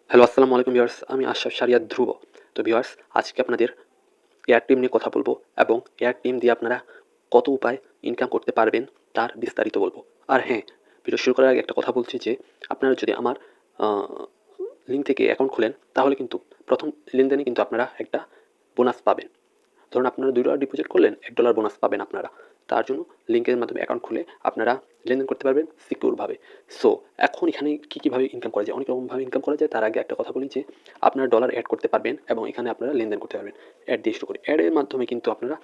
Hello, আসসালামু আলাইকুম viewers. আমি আশরাফ শারিয়াত ধ্রুব। তো ভিউয়ার্স, আজকে আপনাদের এয়ারটেল নিয়ে কথা বলবো এবং এয়ারটেল দিয়ে আপনারা কত উপায় ইনকাম করতে পারবেন তার বিস্তারিত বলবো। আর হ্যাঁ, ভিডিও শুরু করার আগে একটা কথা বলছি যে আপনারা যদি আমার আ লিঙ্ক থেকে অ্যাকাউন্ট খোলেন তাহলে কিন্তু ১ম লেনদেনে কিন্তু আপনারা একটা বোনাস পাবেন। ধরুন আপনারা $২ ডিপোজিট করলেন, $১ বোনাস পাবেন আপনারা। তার জন্য লিঙ্কের মাধ্যমে অ্যাকাউন্ট খুলে আপনারা লেনদেন করতে পারবেন সিকিউরভাবে। সো এখন এখানে কীভাবে ইনকাম করা যায়? অনেক রকমভাবে ইনকাম করা যায়। তার আগে একটা কথা বলি যে আপনারা ডলার এড করতে পারবেন এবং এখানে আপনারা লেনদেন করতে পারবেন অ্যাড দিয়ে শুরু করে। অ্যাডের মাধ্যমে কিন্তু আপনারা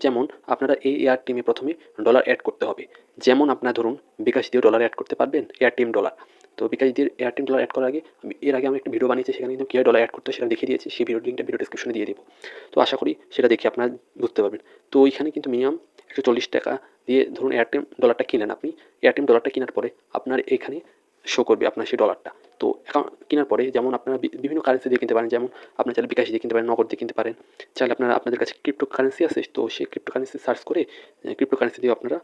যেমন আপনারা এই এয়ারটেমে প্রথমে ডলার এড করতে হবে। যেমন আপনারা ধরুন বিকাশ দিয়েও ডলার এড করতে পারবেন, এয়ারটেম ডলার। তো বিকাশ দিয়ে এয়ারটেম ডলার এড করার আগে এর আগে আমি একটা ভিডিও বানিয়েছি, সেখানে কিন্তু কীভাবে ডলার এড করতে হয় সেটা দেখিয়ে দিয়েছি। সেই ভিডিওর লিঙ্কটা ভিডিও ডেসক্রিপশনে দিয়ে দেবো। তো আশা করি সেটা দেখে আপনারা বুঝতে পারবেন। তো ওইখানে কিন্তু মিনিমাম $১৪০ দিয়ে ধরুন এয়ারটেল ডলারটা কিনলেন আপনি। এয়ারটেল ডলারটা কেনার পরে আপনার এখানে শো করবে আপনার সেই ডলারটা। তো অ্যাকাউন্ট কেনার পরে যেমন আপনারা বিভিন্ন কারেন্সি দিয়ে কিনতে পারেন। যেমন আপনার চাইলে বিকাশ দিয়ে কিনতে পারেন, নগদ দিয়ে কিনতে পারেন। চাইলে আপনাদের কাছে ক্রিপ্টো কারেন্সি আছে, তো সেই ক্রিপ্টো কারেন্সি সার্চ করে ক্রিপ্টো কারেন্সি দিয়েও আপনারা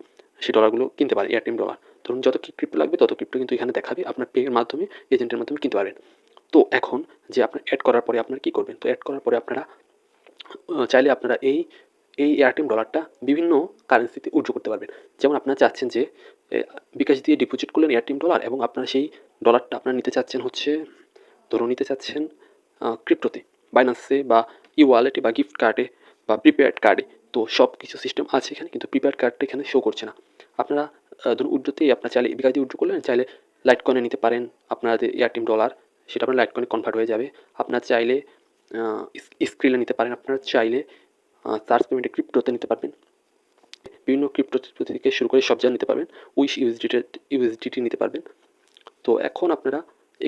সেই ডলারগুলো কিনতে পারেন, এয়ারটেল ডলার। ধরুন যত ক্রিপ্টো লাগবে তত ক্রিপ্টো কিন্তু এখানে দেখাবে। আপনার পে এর মাধ্যমে, এজেন্টের মাধ্যমে কিনতে পারবেন। তো এখন যে আপনার এড করার পরে আপনারা কী করবেন? তো এড করার পরে আপনারা চাইলে আপনারা এই এয়ারটেল ডলারটা বিভিন্ন কারেন্সিতে উইথড্র করতে পারবেন। যেমন আপনারা চাচ্ছেন যে বিকাশ দিয়ে ডিপোজিট করলেন এয়ারটেল ডলার এবং আপনারা সেই ডলারটা আপনারা নিতে চাচ্ছেন হচ্ছে, ধরুন নিতে চাচ্ছেন ক্রিপ্টোতে, বাইন্যান্সে বা ই-ওয়ালেটে বা গিফট কার্ডে বা প্রিপেইড কার্ডে। তো সব কিছু সিস্টেম আছে এখানে, কিন্তু প্রিপেইড কার্ডটা এখানে শো করছে না। আপনারা ধরুন উইথড্রোতেই আপনারা চাইলে বিকাশ দিয়ে উইথড্র করলেন, চাইলে লাইটকয়েনে নিতে পারেন আপনাদের এয়ারটেল ডলার, সেটা আপনার লাইটকয়েনে কনভার্ট হয়ে যাবে। আপনার চাইলে স্ক্রিনে নিতে পারেন, আপনারা চাইলে সার্চ পেমেন্টে ক্রিপ্টোতে নিতে পারবেন। বিভিন্ন ক্রিপ্টো থেকে শুরু করে সব জায়গায় নিতে পারবেন। উইশ ইউএসডিটি নিতে পারবেন। তো এখন আপনারা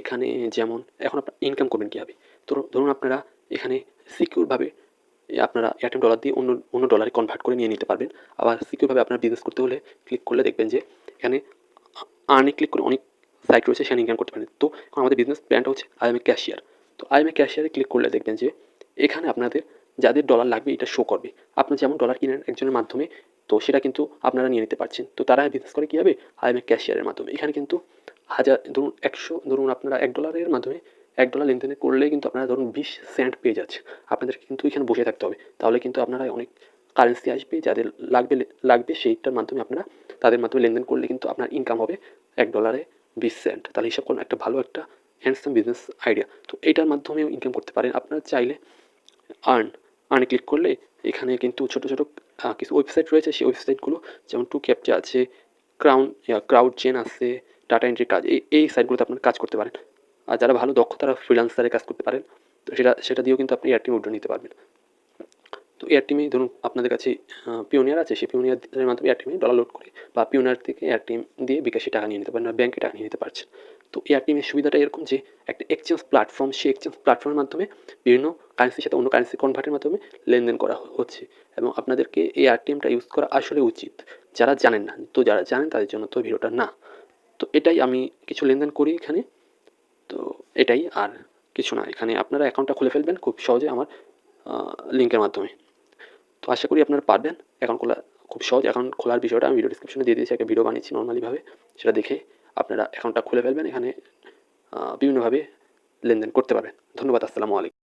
এখানে যেমন এখন আপনারা ইনকাম করবেন কীভাবে? তো ধরুন আপনারা এখানে সিকিউরভাবে আপনারা এয়ারটেল ডলার দিয়ে অন্য ডলারে কনভার্ট করে নিয়ে নিতে পারবেন। আবার সিকিউরভাবে আপনারা বিজনেস করতে হলে ক্লিক করলে দেখবেন যে এখানে আর্নে ক্লিক করে অনেক সাইট রয়েছে, সেখানে ইনকাম করতে পারেন। তো এখন আমাদের বিজনেস প্ল্যানটা হচ্ছে আই এম এ ক্যাশিয়ার। তো আই এম এ ক্যাশিয়ারে ক্লিক করলে দেখবেন যে এখানে আপনাদের যাদের ডলার লাগবে এটা শো করবে। আপনার যেমন ডলার কিনেন একজনের মাধ্যমে, তো সেটা কিন্তু আপনারা নিয়ে নিতে পারছেন। তো তারা বিজনেস করে কীভাবে? আই এম এ ক্যাশিয়ারের মাধ্যমে। এখানে কিন্তু ধরুন ১০০, ধরুন আপনারা $১ মাধ্যমে $১ লেনদেন করলেই কিন্তু আপনারা ধরুন ২০ সেন্ট পেয়ে যাচ্ছেন। আপনাদেরকে কিন্তু এখানে বসে থাকতে হবে। তাহলে কিন্তু আপনারা অনেক কারেন্সি আসবে, যাদের লাগবে সেইটার মাধ্যমে আপনারা তাদের মাধ্যমে লেনদেন করলে কিন্তু আপনার ইনকাম হবে $১ ২০ সেন্ট। তাহলে হিসাব করুন, একটা ভালো একটা হ্যান্ডসাম বিজনেস আইডিয়া। তো এইটার মাধ্যমেও ইনকাম করতে পারেন। আপনারা চাইলে আর্নে ক্লিক করলে এখানে কিন্তু ছোটো কিছু ওয়েবসাইট রয়েছে। সেই ওয়েবসাইটগুলো যেমন টু ক্যাপচা আছে, ক্রাউড জেন আছে, ডাটা এন্ট্রির কাজ, এই সাইটগুলোতে আপনারা কাজ করতে পারেন। আর যারা ভালো দক্ষ তারা ফ্রিল্যান্সারে কাজ করতে পারেন। তো সেটা দিয়েও কিন্তু আপনি এয়ারটেল উইথড্র নিতে পারবেন। তো এয়ারটেমে ধরুন আপনাদের কাছে পিওনিয়ার আছে, সেই পিওনিয়ারের মাধ্যমে এয়ারটেমে ডলার লোড করে বা পিওনিয়ার থেকে এয়ারটেম দিয়ে বিকাশে টাকা নিয়ে নিতে পারেন বা ব্যাংকে টাকা নিয়ে নিতে পারছেন। তো এয়ারটেমের সুবিধাটা এরকম যে একটা এক্সচেঞ্জ প্ল্যাটফর্ম, সেই এক্সচেঞ্জ প্ল্যাটফর্মের মাধ্যমে বিভিন্ন কারেন্সির সাথে অন্য কারেন্সি কনভার্টের মাধ্যমে লেনদেন করা হচ্ছে এবং আপনাদেরকে এই এয়ারটেমটা ইউজ করা আসলে উচিত। যারা জানেন না, তো যারা জানেন তাদের জন্য তো ভিডিওটা না। তো এটাই, আমি কিছু লেনদেন করি এখানে। তো এটাই, আর কিছু না। এখানে আপনারা অ্যাকাউন্টটা খুলে ফেলবেন খুব সহজে আমার লিঙ্কের মাধ্যমে। তো আশা করি আপনারা পারবেন। অ্যাকাউন্ট খোলা খুব সহজ। অ্যাকাউন্ট খোলার বিষয়টা আমি ভিডিও ডেসক্রিপশনে দিয়ে দিয়েছি, একটা ভিডিও বানিয়েছি নর্মালিভাবে। সেটা দেখে আপনারা অ্যাকাউন্টটা খুলে ফেলবেন। এখানে বিভিন্নভাবে লেনদেন করতে পারবেন। ধন্যবাদ। আসসালামু আলাইকুম।